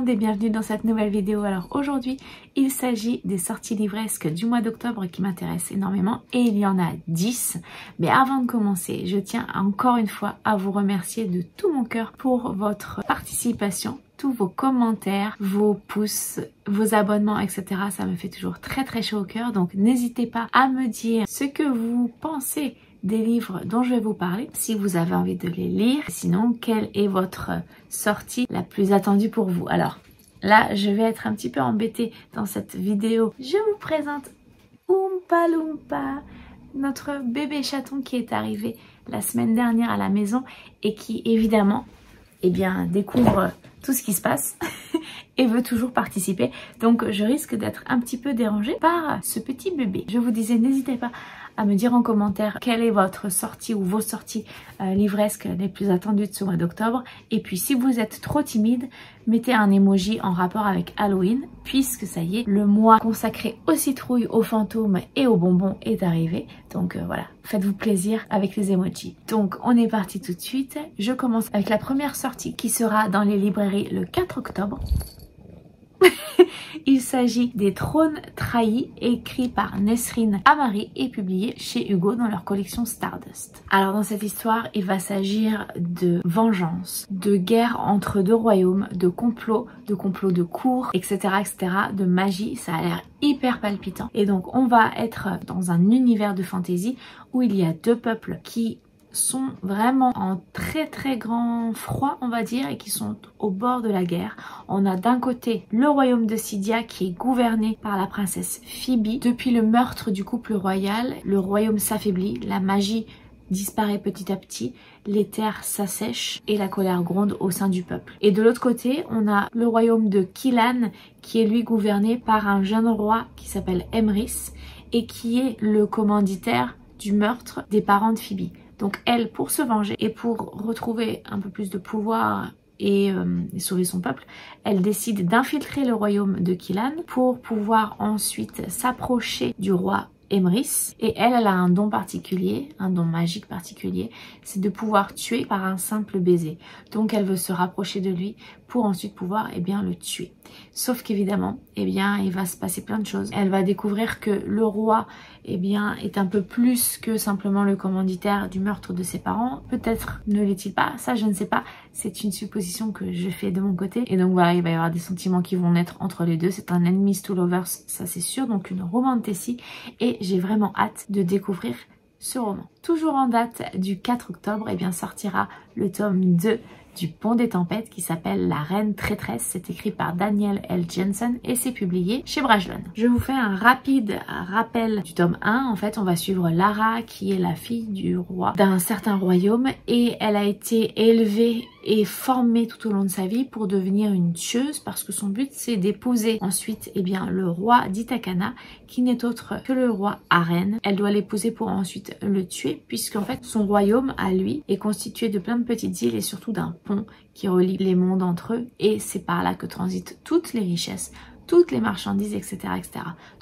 monde et bienvenue dans cette nouvelle vidéo. Alors aujourd'hui, il s'agit des sorties livresques du mois d'octobre qui m'intéressent énormément et il y en a 10. Mais avant de commencer, je tiens encore une fois à vous remercier de tout mon cœur pour votre participation, tous vos commentaires, vos pouces, vos abonnements, etc. Ça me fait toujours très chaud au cœur. Donc n'hésitez pas à me dire ce que vous pensez des livres dont je vais vous parler, si vous avez envie de les lire. Sinon, quelle est votre sortie la plus attendue pour vous? Alors là, je vais être un petit peu embêtée dans cette vidéo. Je vous présente Oompa Loompa, notre bébé chaton qui est arrivé la semaine dernière à la maison et qui évidemment découvre tout ce qui se passe et veut toujours participer. Donc je risque d'être un petit peu dérangée par ce petit bébé. Je vous disais, n'hésitez pas à me dire en commentaire quelle est votre sortie ou vos sorties livresques les plus attendues de ce mois d'octobre. Et puis si vous êtes trop timide, mettez un emoji en rapport avec Halloween, puisque ça y est, le mois consacré aux citrouilles, aux fantômes et aux bonbons est arrivé. Donc voilà, faites-vous plaisir avec les emojis. Donc on est parti tout de suite. Je commence avec la première sortie qui sera dans les librairies le 4 octobre. Il s'agit des Trônes Trahis, écrit par Nesrine Amari et publié chez Hugo dans leur collection Stardust. Alors dans cette histoire, il va s'agir de vengeance, de guerre entre deux royaumes, de complots de cour, etc., de magie. Ça a l'air hyper palpitant. Et donc on va être dans un univers de fantasy où il y a deux peuples qui sont vraiment en très grand froid, on va dire, et qui sont au bord de la guerre. On a d'un côté le royaume de Cydia qui est gouverné par la princesse Phoebe. Depuis le meurtre du couple royal, le royaume s'affaiblit, la magie disparaît petit à petit, les terres s'assèchent et la colère gronde au sein du peuple. Et de l'autre côté, on a le royaume de Killan qui est lui gouverné par un jeune roi qui s'appelle Emrys et qui est le commanditaire du meurtre des parents de Phoebe. Donc elle, pour se venger et pour retrouver un peu plus de pouvoir et sauver son peuple, elle décide d'infiltrer le royaume de Killan pour pouvoir ensuite s'approcher du roi Emrys. Et elle a un don particulier, un don magique particulier, c'est de pouvoir tuer par un simple baiser. Donc elle veut se rapprocher de lui pour ensuite pouvoir le tuer. Sauf qu'évidemment, il va se passer plein de choses. Elle va découvrir que le roi est un peu plus que simplement le commanditaire du meurtre de ses parents. Peut-être ne l'est-il pas, ça je ne sais pas. C'est une supposition que je fais de mon côté. Et donc voilà, il va y avoir des sentiments qui vont naître entre les deux. C'est un enemies to lovers, ça c'est sûr, donc une romantasy. Et j'ai vraiment hâte de découvrir ce roman. Toujours en date du 4 octobre, sortira le tome 2 du Pont des Tempêtes qui s'appelle La Reine Traîtresse. C'est écrit par Daniel L. Jensen et c'est publié chez Brajlon. Je vous fais un rapide rappel du tome 1. En fait, on va suivre Lara qui est la fille du roi d'un certain royaume et elle a été élevée et formée tout au long de sa vie pour devenir une tueuse parce que son but c'est d'épouser ensuite le roi d'Ithacana qui n'est autre que le roi Arène. Elle doit l'épouser pour ensuite le tuer puisqu'en fait son royaume à lui est constitué de plein de petites îles et surtout d'un pont qui relie les mondes entre eux et c'est par là que transitent toutes les richesses, toutes les marchandises, etc.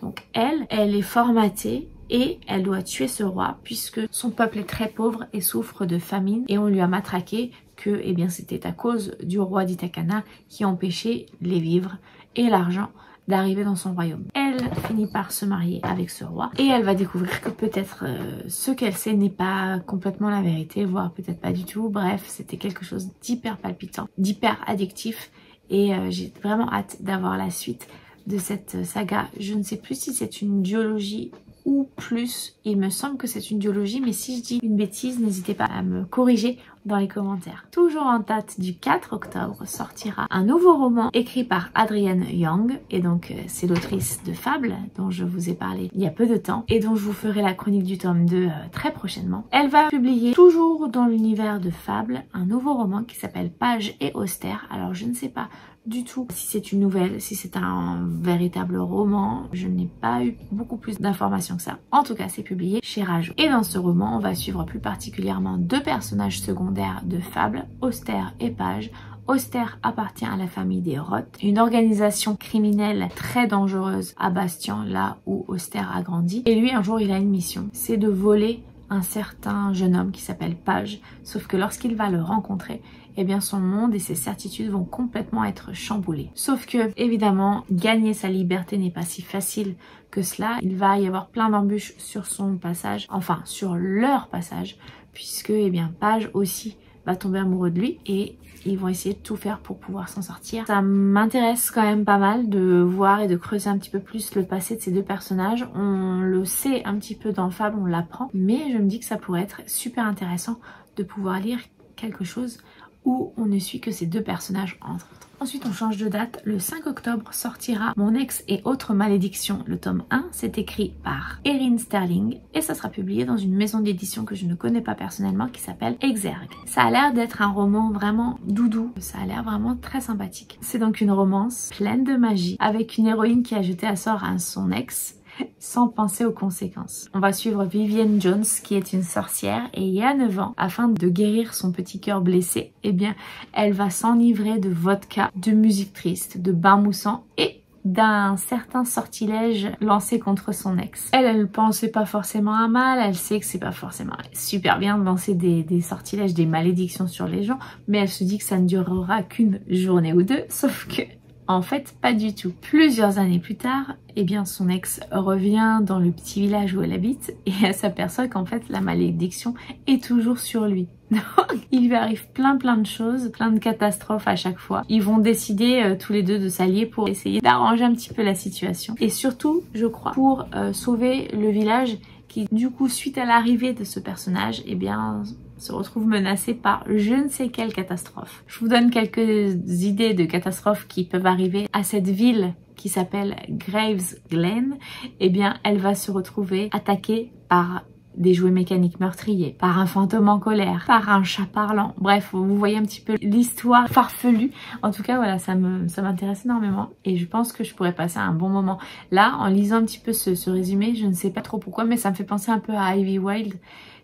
Donc elle est formatée et elle doit tuer ce roi puisque son peuple est très pauvre et souffre de famine et on lui a matraqué que c'était à cause du roi d'Ithacana qui empêchait les vivres et l'argent d'arriver dans son royaume. Elle finit par se marier avec ce roi et elle va découvrir que peut-être ce qu'elle sait n'est pas complètement la vérité, voire peut-être pas du tout. Bref, c'était quelque chose d'hyper palpitant, d'hyper addictif et j'ai vraiment hâte d'avoir la suite de cette saga. Je ne sais plus si c'est une duologie ou plus, il me semble que c'est une duologie, mais si je dis une bêtise, n'hésitez pas à me corriger dans les commentaires. Toujours en date du 4 octobre sortira un nouveau roman écrit par Adrienne Young et donc c'est l'autrice de Fable dont je vous ai parlé il y a peu de temps et dont je vous ferai la chronique du tome 2 très prochainement. Elle va publier toujours dans l'univers de Fable un nouveau roman qui s'appelle Page et Austère. Alors je ne sais pas du tout si c'est une nouvelle, si c'est un véritable roman. Je n'ai pas eu beaucoup plus d'informations que ça. En tout cas, c'est publié chez Rajou. Et dans ce roman, on va suivre plus particulièrement deux personnages secondaires de Fable, Austère et Page. Austère appartient à la famille des Roth, une organisation criminelle très dangereuse à Bastion, là où Austère a grandi. Et lui, un jour, il a une mission, c'est de voler un certain jeune homme qui s'appelle Page, sauf que lorsqu'il va le rencontrer, eh bien son monde et ses certitudes vont complètement être chamboulés. Sauf que, évidemment, gagner sa liberté n'est pas si facile que cela. Il va y avoir plein d'embûches sur son passage, enfin sur leur passage, puisque, eh bien, Page aussi va tomber amoureux de lui et ils vont essayer de tout faire pour pouvoir s'en sortir. Ça m'intéresse quand même pas mal de voir et de creuser un petit peu plus le passé de ces deux personnages. On le sait un petit peu dans Fable, on l'apprend, mais je me dis que ça pourrait être super intéressant de pouvoir lire quelque chose où on ne suit que ces deux personnages entre autres. Ensuite on change de date, le 5 octobre sortira Mon ex et autres malédictions, le tome 1, c'est écrit par Erin Sterling et ça sera publié dans une maison d'édition que je ne connais pas personnellement qui s'appelle Exergue. Ça a l'air d'être un roman vraiment doudou, ça a l'air vraiment très sympathique. C'est donc une romance pleine de magie avec une héroïne qui a jeté à sort à son ex sans penser aux conséquences. On va suivre Vivienne Jones qui est une sorcière et il y a 9 ans, afin de guérir son petit cœur blessé, eh bien elle va s'enivrer de vodka, de musique triste, de bain moussant et d'un certain sortilège lancé contre son ex. Elle pensait pas forcément à mal, elle sait que c'est pas forcément super bien de lancer des sortilèges, des malédictions sur les gens, mais elle se dit que ça ne durera qu'une journée ou deux, sauf que en fait, pas du tout. Plusieurs années plus tard, eh bien son ex revient dans le petit village où elle habite et elle s'aperçoit qu'en fait la malédiction est toujours sur lui. Donc il lui arrive plein de choses, plein de catastrophes à chaque fois. Ils vont décider tous les deux de s'allier pour essayer d'arranger un petit peu la situation. Et surtout, je crois, pour sauver le village qui du coup suite à l'arrivée de ce personnage, eh bien se retrouve menacé par je ne sais quelle catastrophe. Je vous donne quelques idées de catastrophes qui peuvent arriver à cette ville qui s'appelle Graves Glen. Eh bien, elle va se retrouver attaquée par des jouets mécaniques meurtriers, par un fantôme en colère, par un chat parlant. Bref, vous voyez un petit peu l'histoire farfelue. En tout cas, voilà, ça m'intéresse énormément et je pense que je pourrais passer un bon moment. Là, en lisant un petit peu ce résumé, je ne sais pas trop pourquoi, mais ça me fait penser un peu à Ivy Wild.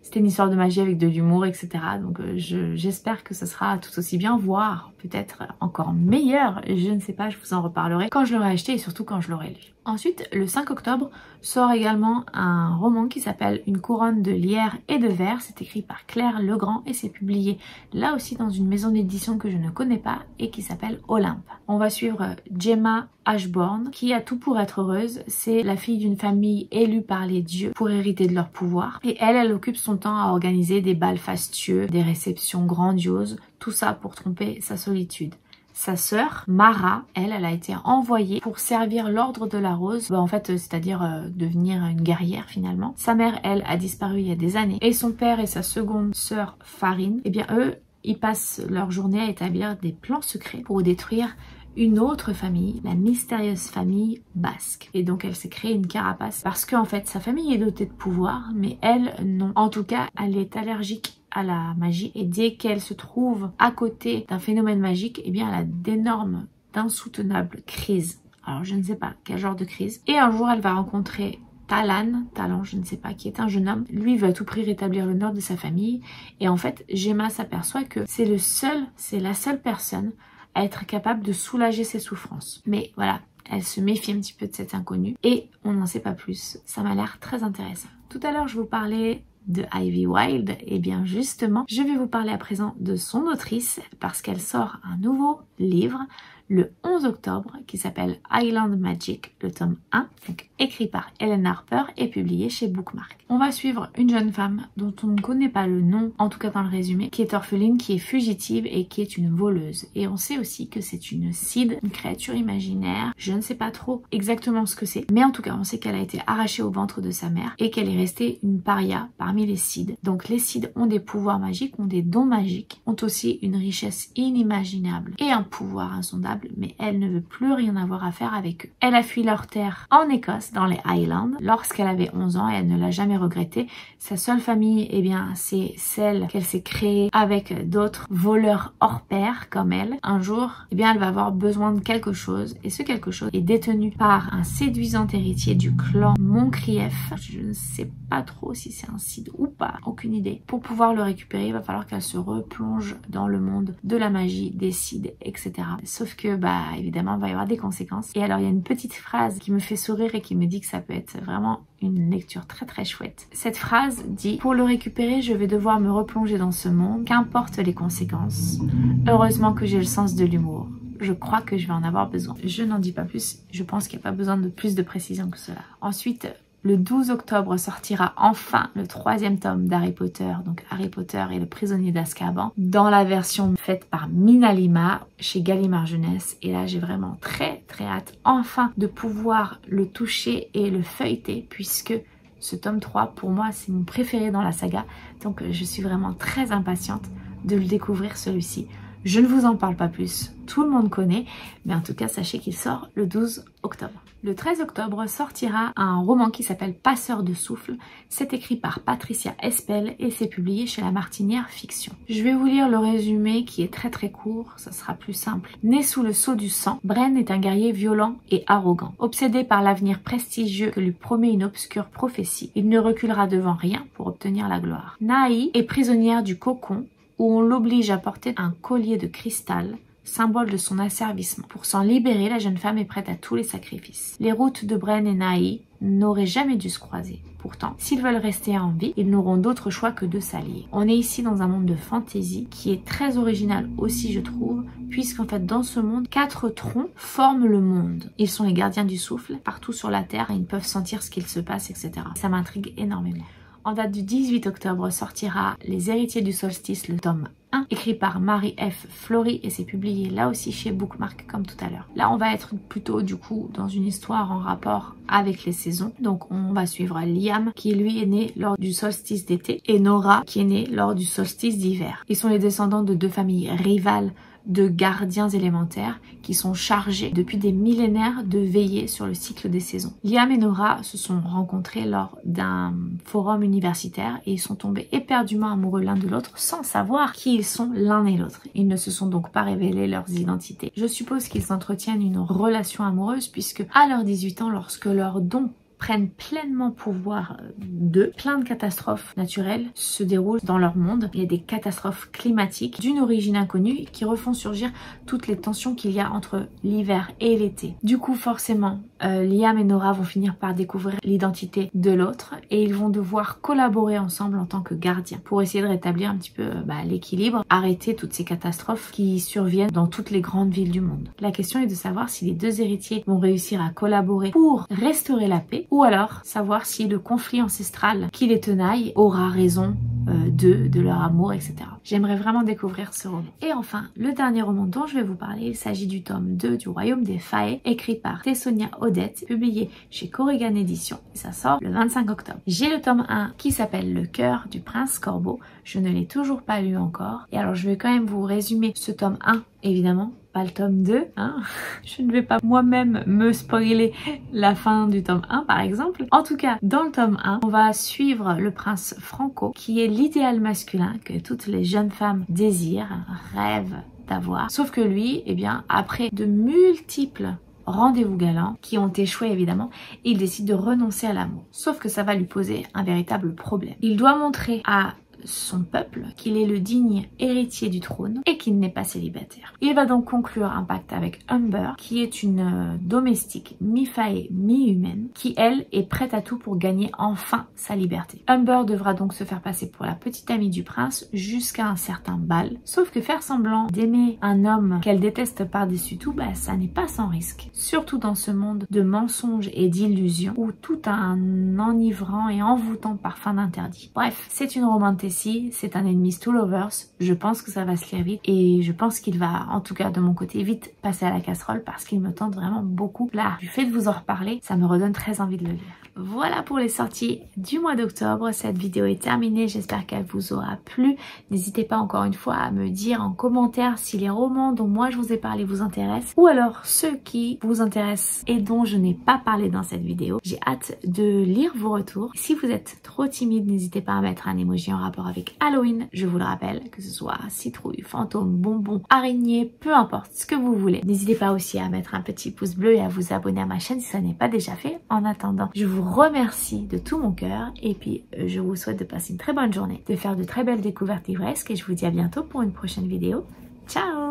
C'était une histoire de magie avec de l'humour, etc. Donc j'espère que ça sera tout aussi bien, voire peut-être encore meilleur. Je ne sais pas, je vous en reparlerai quand je l'aurai acheté et surtout quand je l'aurai lu. Ensuite, le 5 octobre, sort également un roman qui s'appelle Une couronne de lierre et de verre. C'est écrit par Claire Legrand et c'est publié là aussi dans une maison d'édition que je ne connais pas et qui s'appelle Olympe. On va suivre Gemma Ashbourne qui a tout pour être heureuse. C'est la fille d'une famille élue par les dieux pour hériter de leur pouvoir. Et elle occupe son temps à organiser des bals fastueux, des réceptions grandioses, tout ça pour tromper sa solitude. Sa sœur, Mara, elle a été envoyée pour servir l'ordre de la rose, en fait c'est-à-dire devenir une guerrière finalement. Sa mère, elle, a disparu il y a des années et son père et sa seconde sœur, Farine, eh bien eux, ils passent leur journée à établir des plans secrets pour détruire une autre famille, la mystérieuse famille basque. Et donc elle s'est créée une carapace parce qu'en fait sa famille est dotée de pouvoir, mais elle non. En tout cas, elle est allergique à la magie et dès qu'elle se trouve à côté d'un phénomène magique, eh bien elle a d'énormes, d'insoutenables crises. Alors je ne sais pas quel genre de crise. Et un jour elle va rencontrer Talon, je ne sais pas, qui est un jeune homme. Lui veut à tout prix rétablir l'honneur de sa famille et en fait Gemma s'aperçoit que c'est la seule personne à être capable de soulager ses souffrances. Mais voilà, elle se méfie un petit peu de cet inconnu et on n'en sait pas plus. Ça m'a l'air très intéressant. Tout à l'heure je vous parlais de Ivy Wild, et bien justement je vais vous parler à présent de son autrice parce qu'elle sort un nouveau livre le 11 octobre qui s'appelle Island Magic, le tome 1, donc écrit par Helen Harper et publié chez Bookmark. On va suivre une jeune femme dont on ne connaît pas le nom, en tout cas dans le résumé, qui est orpheline, qui est fugitive et qui est une voleuse. Et on sait aussi que c'est une Cid, une créature imaginaire. Je ne sais pas trop exactement ce que c'est, mais en tout cas on sait qu'elle a été arrachée au ventre de sa mère et qu'elle est restée une paria parmi les Cids. Donc les Cids ont des pouvoirs magiques, ont des dons magiques, ont aussi une richesse inimaginable et un pouvoir insondable, mais elle ne veut plus rien avoir à faire avec eux. Elle a fui leur terre en Écosse, dans les Highlands, lorsqu'elle avait 11 ans et elle ne l'a jamais regretté. Sa seule famille, eh bien, c'est celle qu'elle s'est créée avec d'autres voleurs hors pair comme elle. Un jour, eh bien, elle va avoir besoin de quelque chose et ce quelque chose est détenu par un séduisant héritier du clan Moncrief. Je ne sais pas trop si c'est un Cid décide ou pas, aucune idée. Pour pouvoir le récupérer, il va falloir qu'elle se replonge dans le monde de la magie, décide, etc. Sauf que, évidemment, il va y avoir des conséquences. Et alors, il y a une petite phrase qui me fait sourire et qui me dit que ça peut être vraiment une lecture très très chouette. Cette phrase dit: pour le récupérer, je vais devoir me replonger dans ce monde, qu'importe les conséquences. Heureusement que j'ai le sens de l'humour. Je crois que je vais en avoir besoin. Je n'en dis pas plus, je pense qu'il n'y a pas besoin de plus de précision que cela. Ensuite, le 12 octobre sortira enfin le 3e tome d'Harry Potter, donc Harry Potter et le prisonnier d'Azkaban, dans la version faite par Mina Lima chez Gallimard Jeunesse. Et là, j'ai vraiment très très hâte enfin de pouvoir le toucher et le feuilleter, puisque ce tome 3, pour moi, c'est mon préféré dans la saga. Donc je suis vraiment très impatiente de le découvrir, celui-ci. Je ne vous en parle pas plus, tout le monde connaît, mais en tout cas sachez qu'il sort le 12 octobre. Le 13 octobre sortira un roman qui s'appelle Passeur de souffle. C'est écrit par Patricia Espel et c'est publié chez La Martinière Fiction. Je vais vous lire le résumé qui est très très court, ça sera plus simple. Né sous le sceau du sang, Bren est un guerrier violent et arrogant. Obsédé par l'avenir prestigieux que lui promet une obscure prophétie, il ne reculera devant rien pour obtenir la gloire. Naï est prisonnière du cocon, où on l'oblige à porter un collier de cristal, symbole de son asservissement. Pour s'en libérer, la jeune femme est prête à tous les sacrifices. Les routes de Bren et Naï n'auraient jamais dû se croiser. Pourtant, s'ils veulent rester en vie, ils n'auront d'autre choix que de s'allier. On est ici dans un monde de fantasy qui est très original aussi, je trouve, puisqu'en fait dans ce monde, 4 troncs forment le monde. Ils sont les gardiens du souffle, partout sur la Terre, et ils peuvent sentir ce qu'il se passe, etc. Ça m'intrigue énormément. En date du 18 octobre sortira Les Héritiers du Solstice, le tome 1, écrit par Marie F. Flory, et c'est publié là aussi chez Bookmark comme tout à l'heure. Là on va être plutôt du coup dans une histoire en rapport avec les saisons. Donc on va suivre Liam qui lui est né lors du solstice d'été et Nora qui est née lors du solstice d'hiver. Ils sont les descendants de 2 familles rivales de gardiens élémentaires qui sont chargés depuis des millénaires de veiller sur le cycle des saisons. Liam et Nora se sont rencontrés lors d'un forum universitaire et ils sont tombés éperdument amoureux l'un de l'autre sans savoir qui ils sont l'un et l'autre. Ils ne se sont donc pas révélé leurs identités. Je suppose qu'ils entretiennent une relation amoureuse puisque à leurs 18 ans, lorsque leurs dons prennent pleinement pouvoir d'eux, plein de catastrophes naturelles se déroulent dans leur monde. Il y a des catastrophes climatiques d'une origine inconnue qui refont surgir toutes les tensions qu'il y a entre l'hiver et l'été. Du coup, forcément, Liam et Nora vont finir par découvrir l'identité de l'autre et ils vont devoir collaborer ensemble en tant que gardiens pour essayer de rétablir un petit peu l'équilibre, arrêter toutes ces catastrophes qui surviennent dans toutes les grandes villes du monde. La question est de savoir si les 2 héritiers vont réussir à collaborer pour restaurer la paix ou alors savoir si le conflit ancestral qui les tenaille aura raison de leur amour, etc. J'aimerais vraiment découvrir ce roman. Et enfin, le dernier roman dont je vais vous parler, il s'agit du tome 2 du Royaume des Fae, écrit par Tessonia Odette, publié chez Corrigan Éditions, et ça sort le 25 octobre. J'ai le tome 1 qui s'appelle Le cœur du prince corbeau, je ne l'ai toujours pas lu encore, et alors je vais quand même vous résumer ce tome 1, évidemment, pas le tome 2, hein. Je ne vais pas moi-même me spoiler la fin du tome 1 par exemple. En tout cas, dans le tome 1, on va suivre le prince Franco, qui est l'idéal masculin que toutes les jeunes femmes désirent, rêvent d'avoir. Sauf que lui, eh bien, après de multiples rendez-vous galants qui ont échoué évidemment, il décide de renoncer à l'amour. Sauf que ça va lui poser un véritable problème. Il doit montrer à son peuple qu'il est le digne héritier du trône et qu'il n'est pas célibataire. Il va donc conclure un pacte avec Humber, qui est une domestique mi-fae, mi-humaine, qui elle est prête à tout pour gagner enfin sa liberté. Humber devra donc se faire passer pour la petite amie du prince jusqu'à un certain bal, sauf que faire semblant d'aimer un homme qu'elle déteste par-dessus tout, ça n'est pas sans risque. Surtout dans ce monde de mensonges et d'illusions où tout a un enivrant et envoûtant parfum d'interdit. Bref, c'est une romantique. C'est un enemies to lovers, je pense que ça va se lire vite et je pense qu'il va, en tout cas de mon côté, vite passer à la casserole parce qu'il me tente vraiment beaucoup. Là, du fait de vous en reparler, ça me redonne très envie de le lire. Voilà pour les sorties du mois d'octobre, cette vidéo est terminée, j'espère qu'elle vous aura plu. N'hésitez pas encore une fois à me dire en commentaire si les romans dont moi je vous ai parlé vous intéressent ou alors ceux qui vous intéressent et dont je n'ai pas parlé dans cette vidéo. J'ai hâte de lire vos retours. Si vous êtes trop timide, n'hésitez pas à mettre un emoji en rapport rapport avec Halloween, je vous le rappelle, que ce soit citrouille, fantôme, bonbon, araignée, peu importe ce que vous voulez. N'hésitez pas aussi à mettre un petit pouce bleu et à vous abonner à ma chaîne si ça n'est pas déjà fait. En attendant, je vous remercie de tout mon cœur et puis je vous souhaite de passer une très bonne journée, de faire de très belles découvertes livresques et je vous dis à bientôt pour une prochaine vidéo. Ciao!